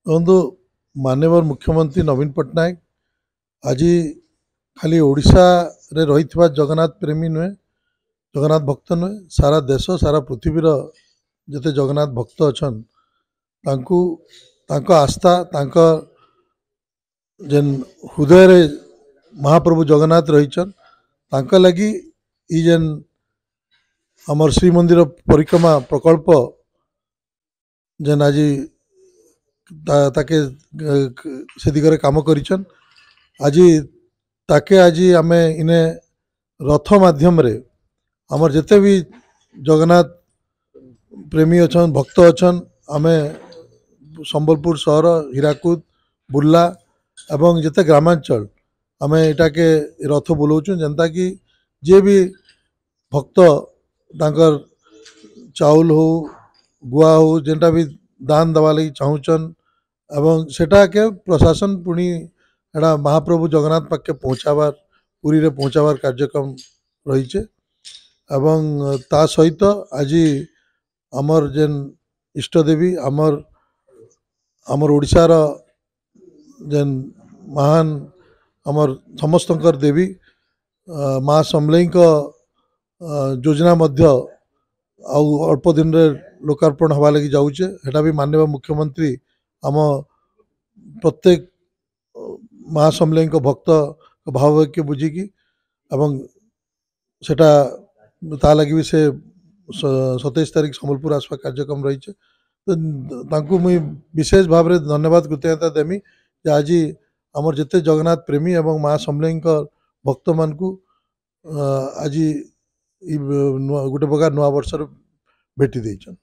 ଦେଖନ୍ତୁ ମାନ୍ୟବର ମୁଖ୍ୟମନ୍ତ୍ରୀ ନବୀନ ପଟ୍ଟନାୟକ ଆଜି ଖାଲି ଓଡ଼ିଶାରେ ରହିଥିବା ଜଗନ୍ନାଥ ପ୍ରେମୀ ନୁହେଁ, ଜଗନ୍ନାଥ ଭକ୍ତ ନୁହେଁ, ସାରା ଦେଶ ସାରା ପୃଥିବୀର ଯେତେ ଜଗନ୍ନାଥ ଭକ୍ତ ଅଛନ୍ ତାଙ୍କୁ ତାଙ୍କ ଆସ୍ଥା ତାଙ୍କ ଯେନ୍ ହୃଦୟରେ ମହାପ୍ରଭୁ ଜଗନ୍ନାଥ ରହିଛନ୍ ତାଙ୍କ ଲାଗି ଇ ଯେନ୍ ଆମର ଶ୍ରୀମନ୍ଦିର ପରିକ୍ରମା ପ୍ରକଳ୍ପ ଯେନ୍ ଆଜି ताके से दिगरे काम करिछन आज ताके आज आमे इने रथ माध्यम रे हमर जते भी जगन्नाथ प्रेमी अछन भक्त अछन आमे संबलपुर सहर हीराकुद बुर्ला एवं जते ग्रामांचल आमे एटा के रथ बुलाऊँ जनता कि जे भी भक्त तांकर चाउल हो गुआ हो जेनटा भी दान दवा लगी चाहूचन एवं सेटा के प्रशासन पुणी एटा महाप्रभु जगन्नाथ पाखे पहुँचाबार पुरी रे पहुँचाबार कार्यक्रम रही एवं ता सहित आज आमर जेन इष्टदेवी आमर आमर ओडिशार जेन महान आमर समस्तंकर देवी माँ समलेई योजना मध्य अल्प दिन रे लोकार्पण हवा लगी जाऊे हेटा भी माननीय मुख्यमंत्री आम प्रत्येक माँ समलेई भक्त भाववाक्य बुझिकी एवं सेटा ता लगी भी से 27 तारीख संबलपुर आसवा कार्यक्रम रही तो मुई विशेष भाव में धन्यवाद कृतज्ञता देमी जे आज आमर जिते जगन्नाथ प्रेमी एवं माँ समलेई भक्त मान को आज गोटे प्रकार नुआ वर्ष भेटी देछन।